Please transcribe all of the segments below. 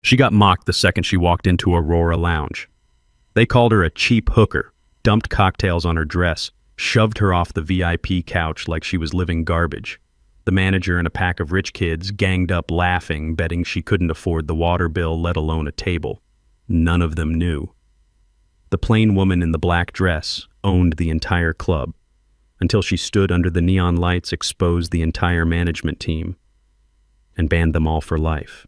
She got mocked the second she walked into Aurora Lounge. They called her a cheap hooker, dumped cocktails on her dress, shoved her off the VIP couch like she was living garbage. The manager and a pack of rich kids ganged up laughing, betting she couldn't afford the water bill, let alone a table. None of them knew. The plain woman in the black dress owned the entire club, until she stood under the neon lights, exposed the entire management team, and banned them all for life.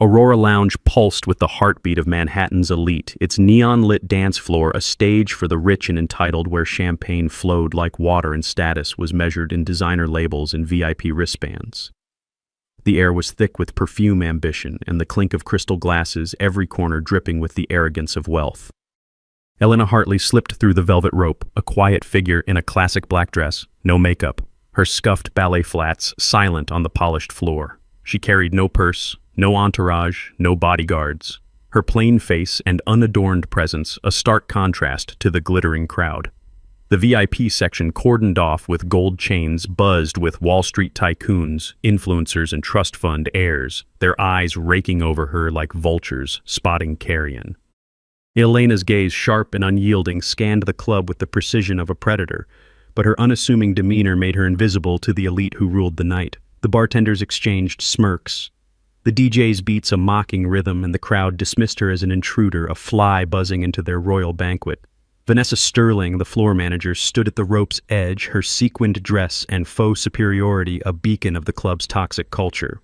Aurora Lounge pulsed with the heartbeat of Manhattan's elite, its neon-lit dance floor a stage for the rich and entitled, where champagne flowed like water and status was measured in designer labels and VIP wristbands. The air was thick with perfume ambition and the clink of crystal glasses, every corner dripping with the arrogance of wealth. Elena Hartley slipped through the velvet rope, a quiet figure in a classic black dress, no makeup, her scuffed ballet flats silent on the polished floor. She carried no purse, no entourage, no bodyguards. Her plain face and unadorned presence a stark contrast to the glittering crowd. The VIP section, cordoned off with gold chains, buzzed with Wall Street tycoons, influencers, and trust fund heirs, their eyes raking over her like vultures spotting carrion. Elena's gaze, sharp and unyielding, scanned the club with the precision of a predator, but her unassuming demeanor made her invisible to the elite who ruled the night. The bartenders exchanged smirks. The DJ's beats a mocking rhythm, and the crowd dismissed her as an intruder, a fly buzzing into their royal banquet. Vanessa Sterling, the floor manager, stood at the rope's edge, her sequined dress and faux superiority a beacon of the club's toxic culture.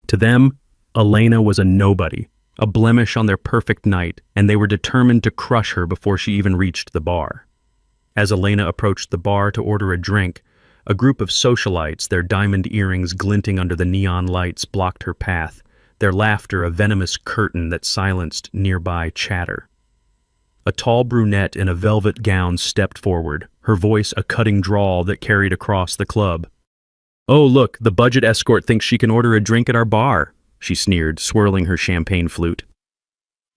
To them, Elena was a nobody, a blemish on their perfect night, and they were determined to crush her before she even reached the bar. As Elena approached the bar to order a drink, a group of socialites, their diamond earrings glinting under the neon lights, blocked her path, their laughter a venomous curtain that silenced nearby chatter. A tall brunette in a velvet gown stepped forward, her voice a cutting drawl that carried across the club. "Oh, look, the budget escort thinks she can order a drink at our bar," she sneered, swirling her champagne flute.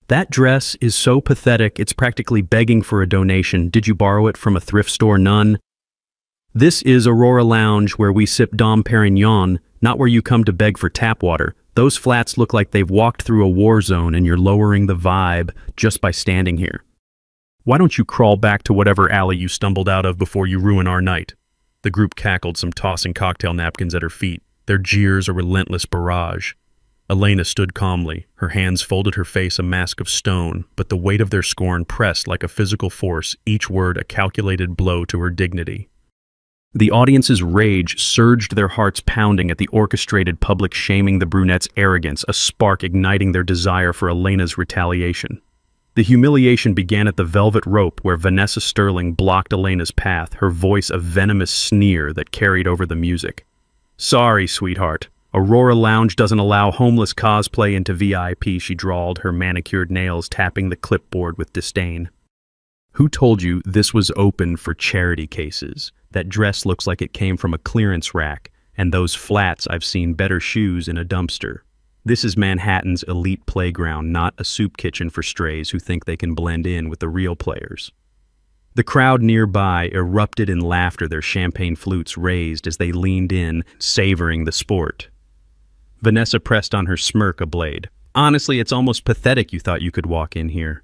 "That dress is so pathetic it's practically begging for a donation. Did you borrow it from a thrift store, nun?" "This is Aurora Lounge, where we sip Dom Perignon, not where you come to beg for tap water. Those flats look like they've walked through a war zone and you're lowering the vibe just by standing here. Why don't you crawl back to whatever alley you stumbled out of before you ruin our night?" The group cackled, some tossing cocktail napkins at her feet, their jeers a relentless barrage. Elena stood calmly, her hands folded, her face a mask of stone, but the weight of their scorn pressed like a physical force, each word a calculated blow to her dignity. The audience's rage surged, their hearts pounding at the orchestrated public shaming the brunette's arrogance, a spark igniting their desire for Elena's retaliation. The humiliation began at the velvet rope, where Vanessa Sterling blocked Elena's path, her voice a venomous sneer that carried over the music. "Sorry, sweetheart. Aurora Lounge doesn't allow homeless cosplay into VIP," she drawled, her manicured nails tapping the clipboard with disdain. "Who told you this was open for charity cases? That dress looks like it came from a clearance rack, and those flats I've seen better shoes in a dumpster. This is Manhattan's elite playground, not a soup kitchen for strays who think they can blend in with the real players." The crowd nearby erupted in laughter, their champagne flutes raised as they leaned in, savoring the sport. Vanessa pressed on her smirk a blade. "Honestly, it's almost pathetic you thought you could walk in here.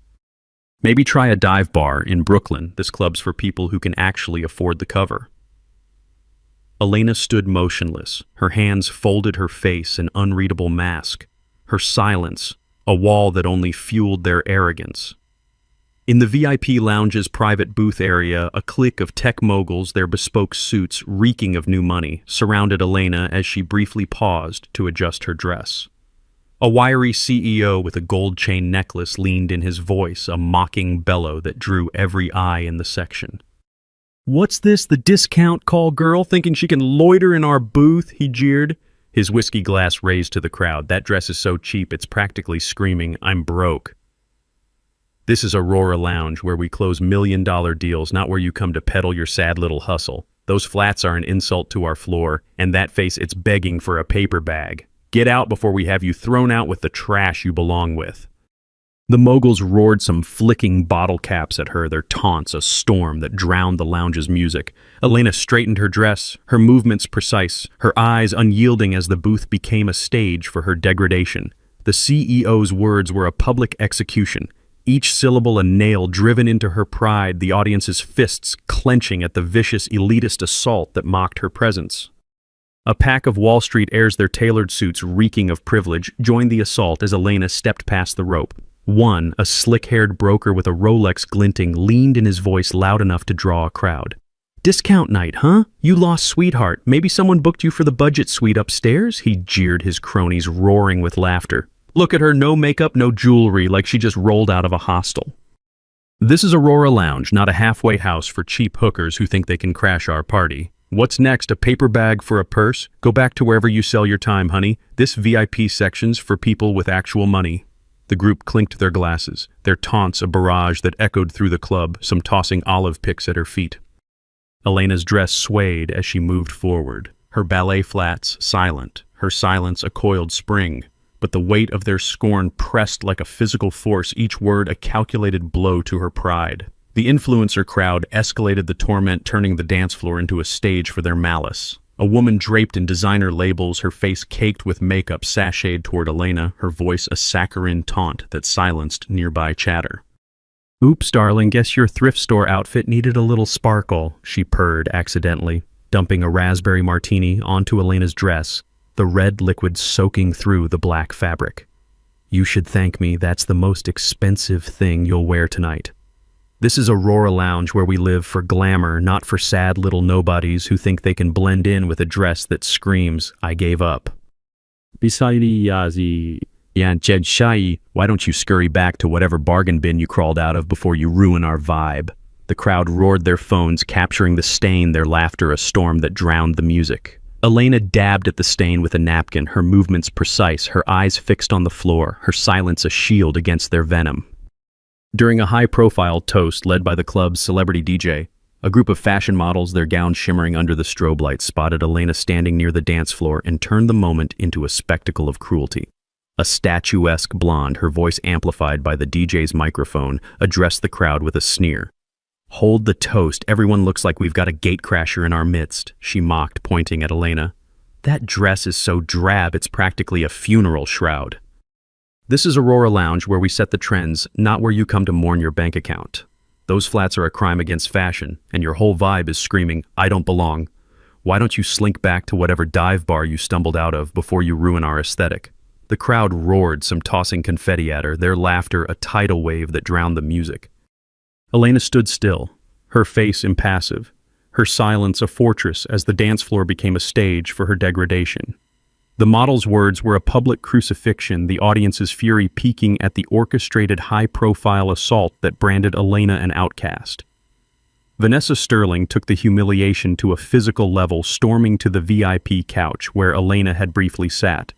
Maybe try a dive bar in Brooklyn. This club's for people who can actually afford the cover." Elena stood motionless, her hands folded, her face an unreadable mask, her silence a wall that only fueled their arrogance. In the VIP lounge's private booth area, a clique of tech moguls, their bespoke suits reeking of new money, surrounded Elena as she briefly paused to adjust her dress. A wiry CEO with a gold chain necklace leaned in, his voice a mocking bellow that drew every eye in the section. "What's this, the discount call girl thinking she can loiter in our booth?" he jeered, his whiskey glass raised to the crowd. "That dress is so cheap it's practically screaming, 'I'm broke.' This is Aurora Lounge, where we close $1 million deals, not where you come to peddle your sad little hustle. Those flats are an insult to our floor, and that face, it's begging for a paper bag. Get out before we have you thrown out with the trash you belong with." The moguls roared some flicking bottle caps at her, their taunts a storm that drowned the lounge's music. Elena straightened her dress, her movements precise, her eyes unyielding as the booth became a stage for her degradation. The CEO's words were a public execution, each syllable a nail driven into her pride, the audience's fists clenching at the vicious elitist assault that mocked her presence. A pack of Wall Street heirs, their tailored suits reeking of privilege, joined the assault as Elena stepped past the rope. One, a slick-haired broker with a Rolex glinting, leaned in his voice loud enough to draw a crowd. "Discount night, huh? You lost sweetheart. Maybe someone booked you for the budget suite upstairs?" He jeered his cronies, roaring with laughter. "Look at her, no makeup, no jewelry, like she just rolled out of a hostel." This is Aurora Lounge, not a halfway house for cheap hookers who think they can crash our party. What's next, a paper bag for a purse? Go back to wherever you sell your time, honey. This VIP section's for people with actual money. The group clinked their glasses, their taunts a barrage that echoed through the club, some tossing olive picks at her feet. Elena's dress swayed as she moved forward, her ballet flats silent, her silence a coiled spring, but the weight of their scorn pressed like a physical force, each word a calculated blow to her pride. The influencer crowd escalated the torment, turning the dance floor into a stage for their malice. A woman draped in designer labels, her face caked with makeup, sashayed toward Elena, her voice a saccharine taunt that silenced nearby chatter. "Oops, darling, guess your thrift store outfit needed a little sparkle," she purred accidentally, dumping a raspberry martini onto Elena's dress, the red liquid soaking through the black fabric. "You should thank me, that's the most expensive thing you'll wear tonight." This is Aurora Lounge, where we live for glamour, not for sad little nobodies who think they can blend in with a dress that screams, "I gave up." Why don't you scurry back to whatever bargain bin you crawled out of before you ruin our vibe? The crowd roared their phones, capturing the stain, their laughter a storm that drowned the music. Elena dabbed at the stain with a napkin, her movements precise, her eyes fixed on the floor, her silence a shield against their venom. During a high-profile toast led by the club's celebrity DJ, a group of fashion models, their gowns shimmering under the strobe lights, spotted Elena standing near the dance floor and turned the moment into a spectacle of cruelty. A statuesque blonde, her voice amplified by the DJ's microphone, addressed the crowd with a sneer. "Hold the toast, everyone looks like we've got a gatecrasher in our midst," she mocked, pointing at Elena. "That dress is so drab it's practically a funeral shroud." This is Aurora Lounge, where we set the trends, not where you come to mourn your bank account. Those flats are a crime against fashion, and your whole vibe is screaming, "I don't belong." Why don't you slink back to whatever dive bar you stumbled out of before you ruin our aesthetic? The crowd roared, some tossing confetti at her, their laughter a tidal wave that drowned the music. Elena stood still, her face impassive, her silence a fortress as the dance floor became a stage for her degradation. The model's words were a public crucifixion, the audience's fury peaking at the orchestrated high-profile assault that branded Elena an outcast. Vanessa Sterling took the humiliation to a physical level, storming to the VIP couch where Elena had briefly sat.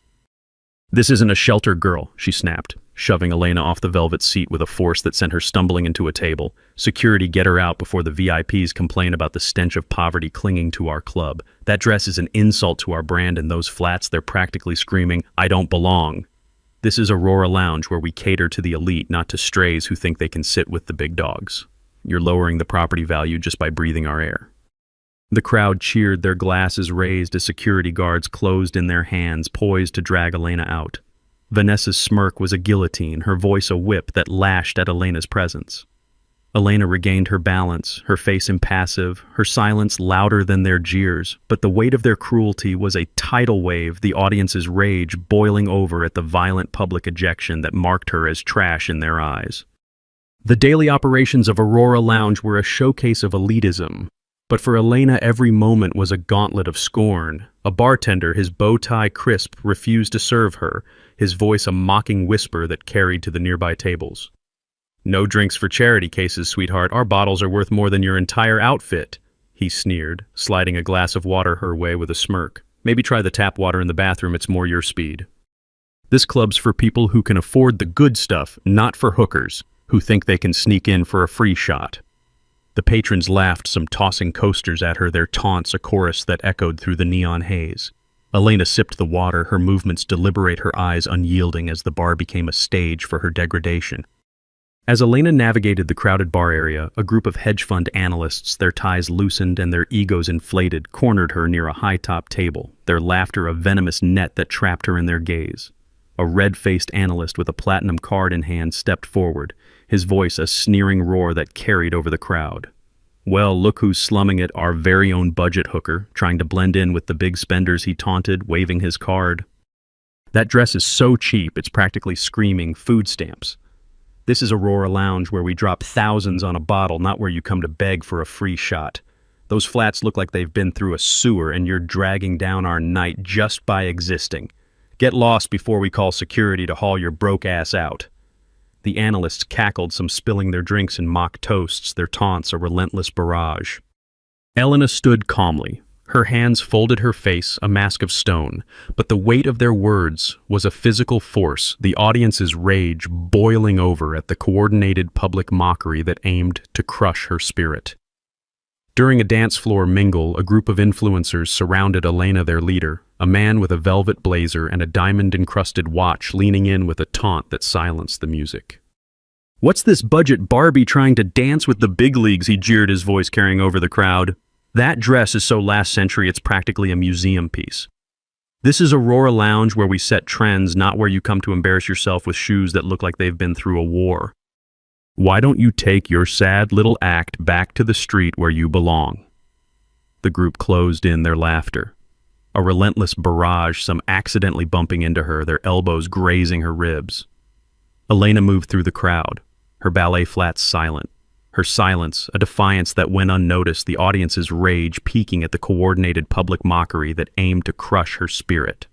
"This isn't a shelter, girl," she snapped, shoving Elena off the velvet seat with a force that sent her stumbling into a table. "Security, get her out before the VIPs complain about the stench of poverty clinging to our club. That dress is an insult to our brand, and those flats, they're practically screaming, 'I don't belong.'" This is Aurora Lounge, where we cater to the elite, not to strays who think they can sit with the big dogs. You're lowering the property value just by breathing our air. The crowd cheered, their glasses raised as security guards closed in their hands, poised to drag Elena out. Vanessa's smirk was a guillotine, her voice a whip that lashed at Elena's presence. Elena regained her balance, her face impassive, her silence louder than their jeers, but the weight of their cruelty was a tidal wave, the audience's rage boiling over at the violent public ejection that marked her as trash in their eyes. The daily operations of Aurora Lounge were a showcase of elitism, but for Elena every moment was a gauntlet of scorn. A bartender, his bow tie crisp, refused to serve her, his voice a mocking whisper that carried to the nearby tables. "No drinks for charity cases, sweetheart. Our bottles are worth more than your entire outfit," he sneered, sliding a glass of water her way with a smirk. "Maybe try the tap water in the bathroom, it's more your speed." This club's for people who can afford the good stuff, not for hookers, who think they can sneak in for a free shot. The patrons laughed, some tossing coasters at her, their taunts a chorus that echoed through the neon haze. Elena sipped the water, her movements deliberate, her eyes unyielding as the bar became a stage for her degradation. As Elena navigated the crowded bar area, a group of hedge fund analysts, their ties loosened and their egos inflated, cornered her near a high-top table, their laughter a venomous net that trapped her in their gaze. A red-faced analyst with a platinum card in hand stepped forward, his voice a sneering roar that carried over the crowd. "Well, look who's slumming it, our very own budget hooker, trying to blend in with the big spenders," he taunted, waving his card. "That dress is so cheap, it's practically screaming food stamps. This is Aurora Lounge where we drop thousands on a bottle, not where you come to beg for a free shot. Those flats look like they've been through a sewer and you're dragging down our night just by existing. Get lost before we call security to haul your broke ass out." The analysts cackled, some spilling their drinks in mock toasts, their taunts a relentless barrage. Elena stood calmly. Her hands folded her face, a mask of stone, but the weight of their words was a physical force, the audience's rage boiling over at the coordinated public mockery that aimed to crush her spirit. During a dance floor mingle, a group of influencers surrounded Elena, their leader, a man with a velvet blazer and a diamond-encrusted watch leaning in with a taunt that silenced the music. "What's this budget Barbie trying to dance with the big leagues?" he jeered, his voice carrying over the crowd. "That dress is so last century it's practically a museum piece. This is Aurora Lounge where we set trends, not where you come to embarrass yourself with shoes that look like they've been through a war. Why don't you take your sad little act back to the street where you belong?" The group closed in their laughter. A relentless barrage, some accidentally bumping into her, their elbows grazing her ribs. Elena moved through the crowd, her ballet flats silent. Her silence, a defiance that went unnoticed, the audience's rage peaking at the coordinated public mockery that aimed to crush her spirit.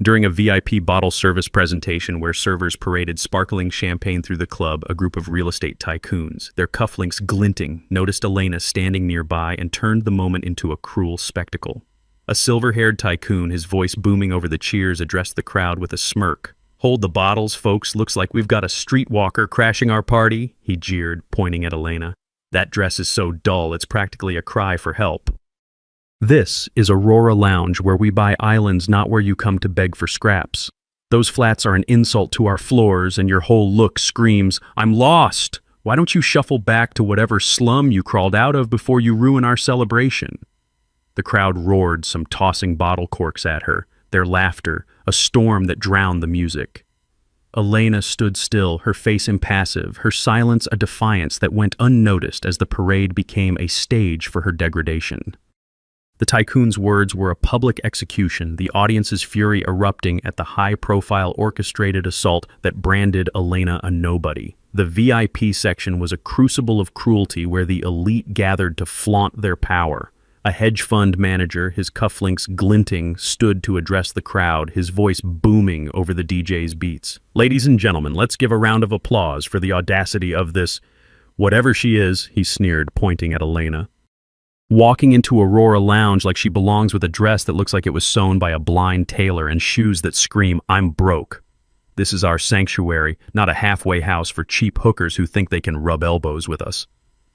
During a VIP bottle service presentation where servers paraded sparkling champagne through the club, a group of real estate tycoons, their cufflinks glinting, noticed Elena standing nearby and turned the moment into a cruel spectacle. A silver-haired tycoon, his voice booming over the cheers, addressed the crowd with a smirk. "Hold the bottles, folks. Looks like we've got a streetwalker crashing our party," he jeered, pointing at Elena. "That dress is so dull, it's practically a cry for help." "This is Aurora Lounge where we buy islands, not where you come to beg for scraps. Those flats are an insult to our floors and your whole look screams, 'I'm lost!' Why don't you shuffle back to whatever slum you crawled out of before you ruin our celebration?" The crowd roared, some tossing bottle corks at her, their laughter, a storm that drowned the music. Elena stood still, her face impassive, her silence a defiance that went unnoticed as the parade became a stage for her degradation. The tycoon's words were a public execution, the audience's fury erupting at the high-profile orchestrated assault that branded Elena a nobody. The VIP section was a crucible of cruelty where the elite gathered to flaunt their power. A hedge fund manager, his cufflinks glinting, stood to address the crowd, his voice booming over the DJ's beats. "Ladies and gentlemen, let's give a round of applause for the audacity of this, whatever she is," he sneered, pointing at Elena. "Walking into Aurora Lounge like she belongs with a dress that looks like it was sewn by a blind tailor and shoes that scream, 'I'm broke.' This is our sanctuary, not a halfway house for cheap hookers who think they can rub elbows with us.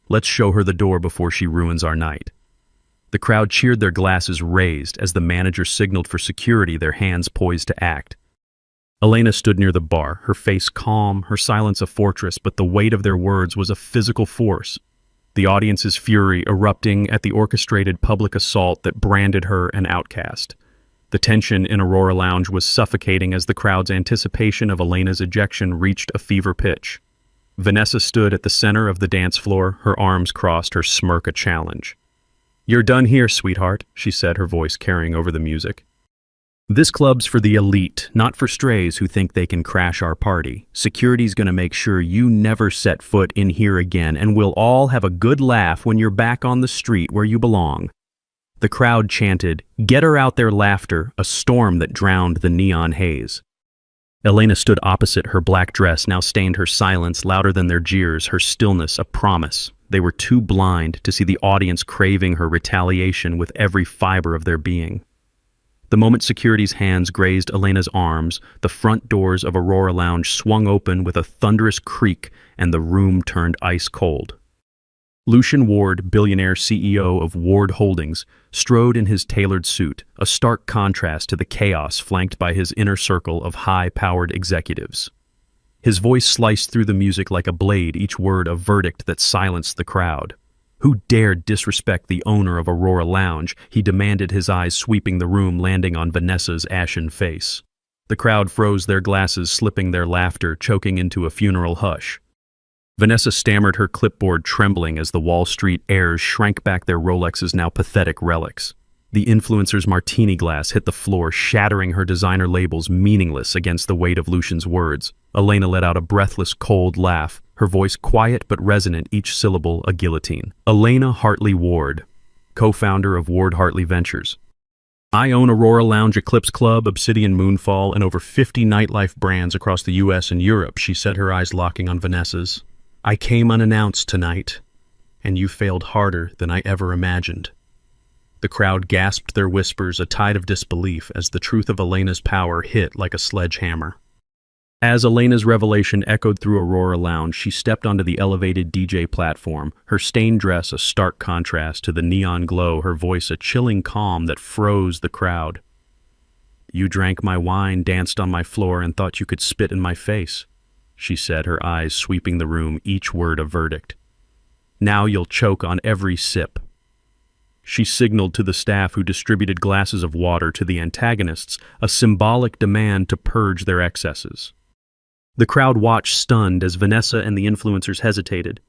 Let's show her the door before she ruins our night." The crowd cheered, their glasses raised as the manager signaled for security, their hands poised to act. Elena stood near the bar, her face calm, her silence a fortress, but the weight of their words was a physical force. The audience's fury erupting at the orchestrated public assault that branded her an outcast. The tension in Aurora Lounge was suffocating as the crowd's anticipation of Elena's ejection reached a fever pitch. Vanessa stood at the center of the dance floor, her arms crossed, her smirk a challenge. "You're done here, sweetheart," she said, her voice carrying over the music. "This club's for the elite, not for strays who think they can crash our party. Security's gonna make sure you never set foot in here again, and we'll all have a good laugh when you're back on the street where you belong." The crowd chanted, "Get her out there," laughter, a storm that drowned the neon haze. Elena stood opposite, her black dress now stained her silence louder than their jeers, her stillness a promise. They were too blind to see the audience craving her retaliation with every fiber of their being. The moment security's hands grazed Elena's arms, the front doors of Aurora Lounge swung open with a thunderous creak and the room turned ice cold. Lucian Ward, billionaire CEO of Ward Holdings, strode in his tailored suit, a stark contrast to the chaos flanked by his inner circle of high-powered executives. His voice sliced through the music like a blade, each word a verdict that silenced the crowd. Who dared disrespect the owner of Aurora Lounge? He demanded, his eyes sweeping the room, landing on Vanessa's ashen face. The crowd froze their glasses, slipping their laughter, choking into a funeral hush. Vanessa stammered, her clipboard trembling as the Wall Street heirs shrank back their Rolex's now pathetic relics. The influencer's martini glass hit the floor, shattering her designer labels meaningless against the weight of Lucian's words. Elena let out a breathless, cold laugh, her voice quiet but resonant, each syllable a guillotine. Elena Hartley Ward, co-founder of Ward Hartley Ventures. I own Aurora Lounge, Eclipse Club, Obsidian Moonfall, and over 50 nightlife brands across the US and Europe, she said, her eyes locking on Vanessa's. I came unannounced tonight, and you failed harder than I ever imagined. The crowd gasped their whispers, a tide of disbelief, as the truth of Elena's power hit like a sledgehammer. As Elena's revelation echoed through Aurora Lounge, she stepped onto the elevated DJ platform, her stained dress a stark contrast to the neon glow, her voice a chilling calm that froze the crowd. You drank my wine, danced on my floor, and thought you could spit in my face, she said, her eyes sweeping the room, each word a verdict. Now you'll choke on every sip. She signaled to the staff, who distributed glasses of water to the antagonists, a symbolic demand to purge their excesses. The crowd watched stunned as Vanessa and the influencers hesitated,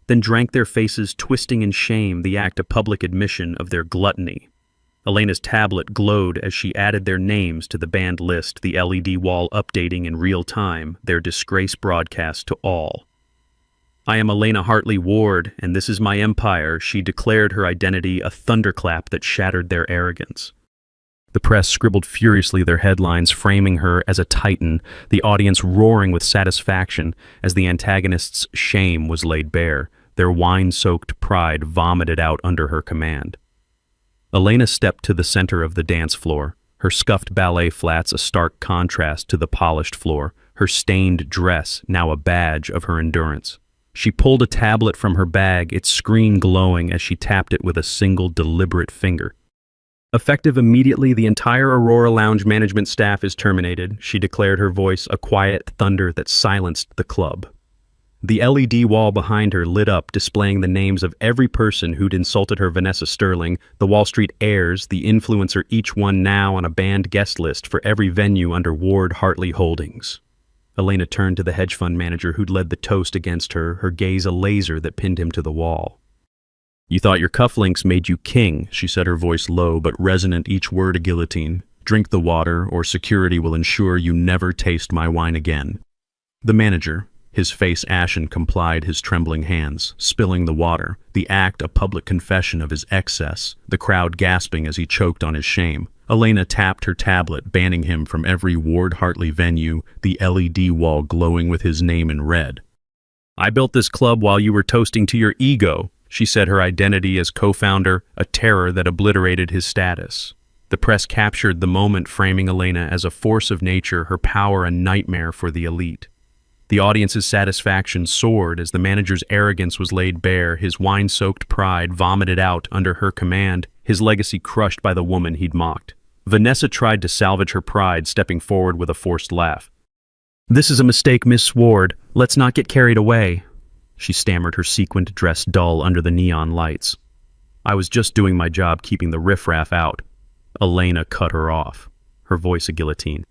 then drank their faces, twisting in shame, the act a public admission of their gluttony. Elena's tablet glowed as she added their names to the banned list, the LED wall updating in real time, their disgrace broadcast to all. I am Elena Hartley Ward, and this is my empire, she declared, her identity a thunderclap that shattered their arrogance. The press scribbled furiously, their headlines framing her as a titan, the audience roaring with satisfaction as the antagonists' shame was laid bare, their wine-soaked pride vomited out under her command. Elena stepped to the center of the dance floor, her scuffed ballet flats a stark contrast to the polished floor, her stained dress now a badge of her endurance. She pulled a tablet from her bag, its screen glowing as she tapped it with a single deliberate finger. Effective immediately, the entire Aurora Lounge management staff is terminated, she declared, her voice a quiet thunder that silenced the club. The LED wall behind her lit up, displaying the names of every person who'd insulted her: Vanessa Sterling, the Wall Street heirs, the influencer, each one now on a banned guest list for every venue under Ward Hartley Holdings. Elena turned to the hedge fund manager who'd led the toast against her, her gaze a laser that pinned him to the wall. You thought your cufflinks made you king, she said, her voice low but resonant, each word a guillotine. Drink the water, or security will ensure you never taste my wine again. The manager, his face ashen, complied, his trembling hands, spilling the water, the act a public confession of his excess, the crowd gasping as he choked on his shame. Elena tapped her tablet, banning him from every Ward Hartley venue, the LED wall glowing with his name in red. I built this club while you were toasting to your ego, she said, her identity as co-founder a terror that obliterated his status. The press captured the moment, framing Elena as a force of nature, her power a nightmare for the elite. The audience's satisfaction soared as the manager's arrogance was laid bare, his wine-soaked pride vomited out under her command, his legacy crushed by the woman he'd mocked. Vanessa tried to salvage her pride, stepping forward with a forced laugh. This is a mistake, Miss Ward. Let's not get carried away, she stammered, her sequined dress dull under the neon lights. I was just doing my job, keeping the riffraff out. Elena cut her off, her voice a guillotine.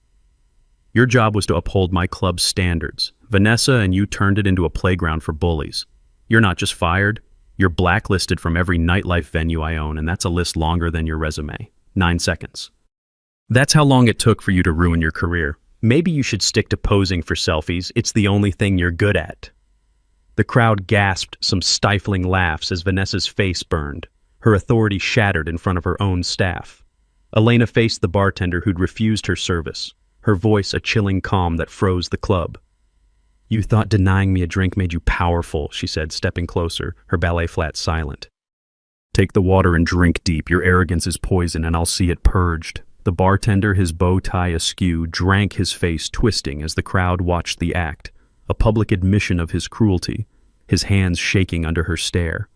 Your job was to uphold my club's standards. Vanessa, and you turned it into a playground for bullies. You're not just fired, you're blacklisted from every nightlife venue I own, and that's a list longer than your resume. 9 seconds. That's how long it took for you to ruin your career. Maybe you should stick to posing for selfies. It's the only thing you're good at. The crowd gasped some stifling laughs as Vanessa's face burned, her authority shattered in front of her own staff. Elena faced the bartender who'd refused her service, her voice a chilling calm that froze the club. You thought denying me a drink made you powerful, she said, stepping closer, her ballet flat silent. Take the water and drink deep. Your arrogance is poison, and I'll see it purged. The bartender, his bow tie askew, drank, his face twisting as the crowd watched the act, a public admission of his cruelty, his hands shaking under her stare.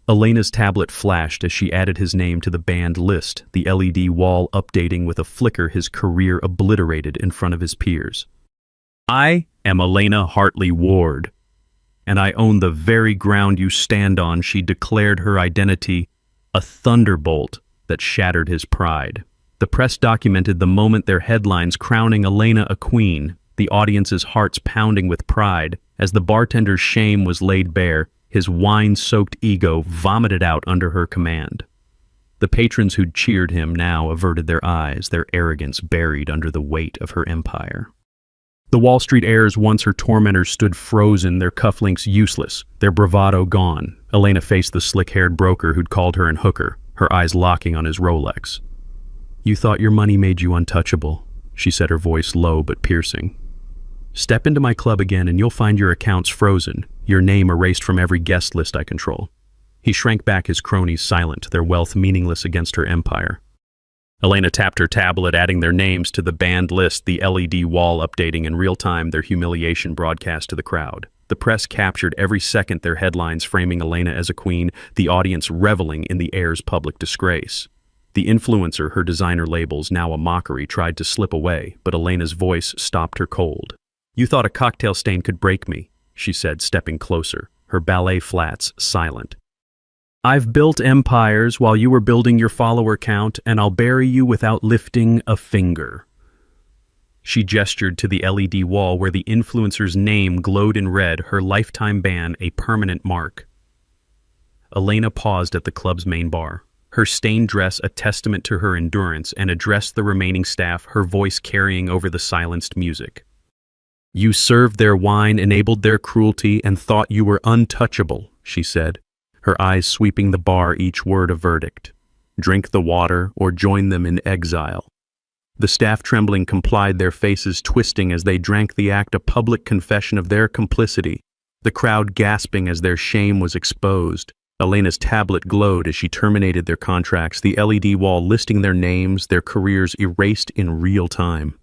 Elena's tablet flashed as she added his name to the banned list, the LED wall updating with a flicker, his career obliterated in front of his peers. I am Elena Hartley Ward, and I own the very ground you stand on, she declared, her identity a thunderbolt that shattered his pride. The press documented the moment, their headlines crowning Elena a queen, the audience's hearts pounding with pride, as the bartender's shame was laid bare, his wine-soaked ego vomited out under her command. The patrons who'd cheered him now averted their eyes, their arrogance buried under the weight of her empire. The Wall Street heirs, once her tormentors, stood frozen, their cufflinks useless, their bravado gone. Elena faced the slick-haired broker who'd called her an hooker, her eyes locking on his Rolex. "You thought your money made you untouchable," she said, her voice low but piercing. "Step into my club again and you'll find your accounts frozen, your name erased from every guest list I control." He shrank back, his cronies silent, their wealth meaningless against her empire. Elena tapped her tablet, adding their names to the banned list, the LED wall updating in real time, their humiliation broadcast to the crowd. The press captured every second, their headlines framing Elena as a queen, the audience reveling in the heir's public disgrace. The influencer, her designer labels now a mockery, tried to slip away, but Elena's voice stopped her cold. "You thought a cocktail stain could break me," she said, stepping closer, her ballet flats silent. "I've built empires while you were building your follower count, and I'll bury you without lifting a finger." She gestured to the LED wall where the influencer's name glowed in red, her lifetime ban a permanent mark. Elena paused at the club's main bar, her stained dress a testament to her endurance, and addressed the remaining staff, her voice carrying over the silenced music. "You served their wine, enabled their cruelty, and thought you were untouchable," she said, her eyes sweeping the bar, each word a verdict. "Drink the water or join them in exile." The staff, trembling, complied, their faces twisting as they drank the act, a public confession of their complicity, the crowd gasping as their shame was exposed. Elena's tablet glowed as she terminated their contracts, the LED wall listing their names, their careers erased in real time.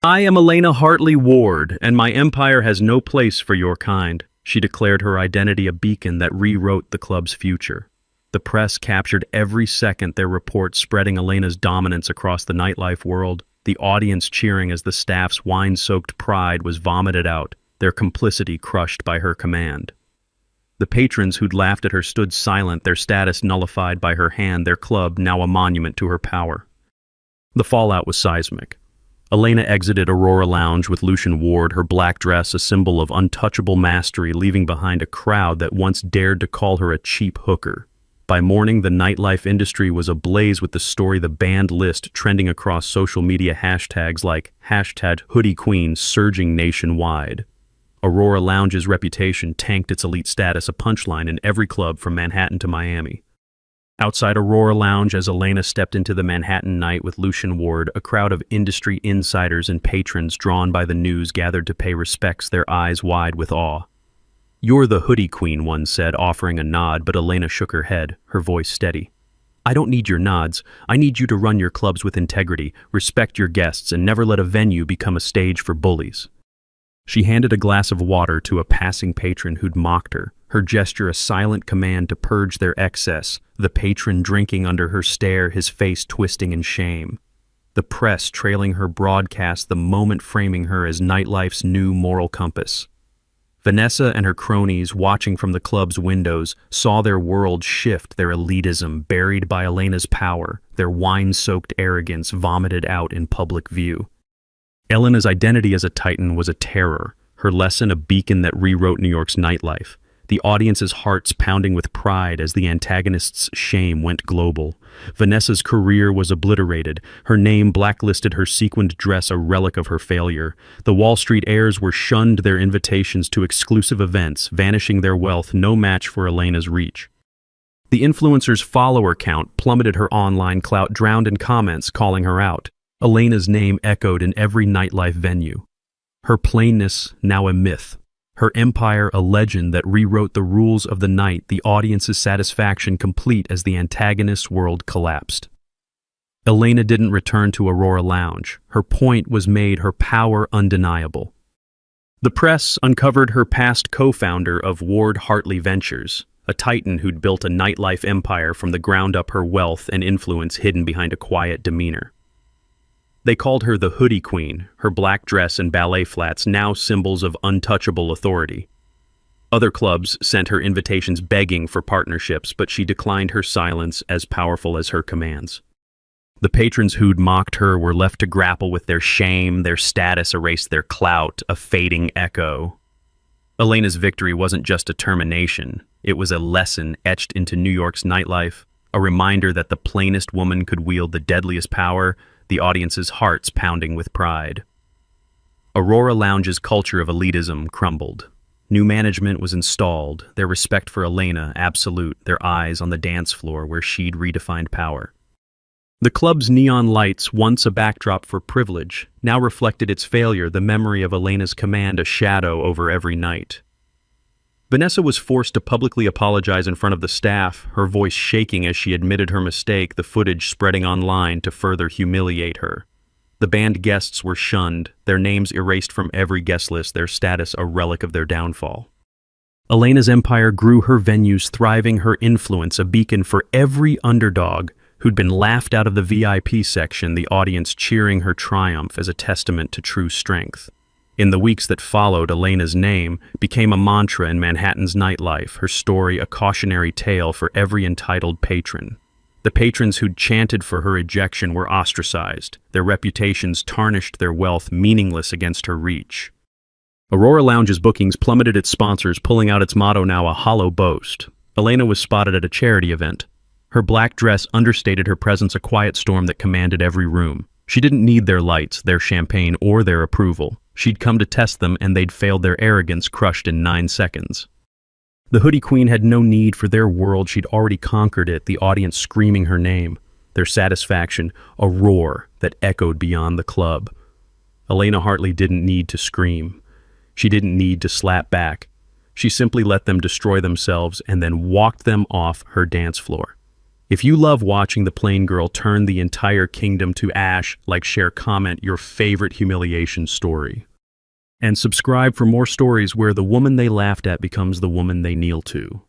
"I am Elena Hartley Ward, and my empire has no place for your kind," she declared, her identity a beacon that rewrote the club's future. The press captured every second, their reports spreading Elena's dominance across the nightlife world, the audience cheering as the staff's wine-soaked pride was vomited out, their complicity crushed by her command. The patrons who'd laughed at her stood silent, their status nullified by her hand, their club now a monument to her power. The fallout was seismic. Elena exited Aurora Lounge with Lucian Ward, her black dress a symbol of untouchable mastery, leaving behind a crowd that once dared to call her a cheap hooker. By morning, the nightlife industry was ablaze with the story, the banned list trending across social media, hashtags like #HoodieQueen surging nationwide. Aurora Lounge's reputation tanked, its elite status a punchline in every club from Manhattan to Miami. Outside Aurora Lounge, as Elena stepped into the Manhattan night with Lucian Ward, a crowd of industry insiders and patrons drawn by the news gathered to pay respects, their eyes wide with awe. "You're the hoodie queen," one said, offering a nod, but Elena shook her head, her voice steady. "I don't need your nods. I need you to run your clubs with integrity, respect your guests, and never let a venue become a stage for bullies." She handed a glass of water to a passing patron who'd mocked her, her gesture a silent command to purge their excess, the patron drinking under her stare, his face twisting in shame. The press trailing her broadcast, the moment framing her as nightlife's new moral compass. Vanessa and her cronies, watching from the club's windows, saw their world shift, their elitism buried by Elena's power, their wine-soaked arrogance vomited out in public view. Elena's identity as a titan was a terror, her lesson a beacon that rewrote New York's nightlife, the audience's hearts pounding with pride as the antagonist's shame went global. Vanessa's career was obliterated, her name blacklisted, her sequined dress a relic of her failure. The Wall Street heirs were shunned, their invitations to exclusive events, vanishing, their wealth no match for Elena's reach. The influencer's follower count plummeted, her online clout drowned in comments calling her out. Elena's name echoed in every nightlife venue. Her plainness now a myth, her empire a legend that rewrote the rules of the night, the audience's satisfaction complete as the antagonist's world collapsed. Elena didn't return to Aurora Lounge. Her point was made, her power undeniable. The press uncovered her past co-founder of Ward Hartley Ventures, a titan who'd built a nightlife empire from the ground up, her wealth and influence hidden behind a quiet demeanor. They called her the Hoodie Queen, her black dress and ballet flats now symbols of untouchable authority. Other clubs sent her invitations begging for partnerships, but she declined, her silence as powerful as her commands. The patrons who'd mocked her were left to grapple with their shame, their status erased their clout, a fading echo. Elena's victory wasn't just a termination, it was a lesson etched into New York's nightlife, a reminder that the plainest woman could wield the deadliest power, the audience's hearts pounding with pride. Aurora Lounge's culture of elitism crumbled. New management was installed, their respect for Elena absolute, their eyes on the dance floor where she'd redefined power. The club's neon lights, once a backdrop for privilege, now reflected its failure, the memory of Elena's command a shadow over every night. Vanessa was forced to publicly apologize in front of the staff, her voice shaking as she admitted her mistake, the footage spreading online to further humiliate her. The band guests were shunned, their names erased from every guest list, their status a relic of their downfall. Elena's empire grew, her venues thriving, her influence a beacon for every underdog who'd been laughed out of the VIP section, the audience cheering her triumph as a testament to true strength. In the weeks that followed, Elena's name became a mantra in Manhattan's nightlife, her story a cautionary tale for every entitled patron. The patrons who'd chanted for her ejection were ostracized, their reputations tarnished, their wealth meaningless against her reach. Aurora Lounge's bookings plummeted, its sponsors pulling out its motto, now a hollow boast. Elena was spotted at a charity event. Her black dress understated her presence, a quiet storm that commanded every room. She didn't need their lights, their champagne, or their approval. She'd come to test them, and they'd failed, their arrogance crushed in 9 seconds. The Hoodie Queen had no need for their world, she'd already conquered it, the audience screaming her name. Their satisfaction, a roar that echoed beyond the club. Elena Hartley didn't need to scream. She didn't need to slap back. She simply let them destroy themselves and then walked them off her dance floor. If you love watching the plain girl turn the entire kingdom to ash, like, share, comment your favorite humiliation story. And subscribe for more stories where the woman they laughed at becomes the woman they kneel to.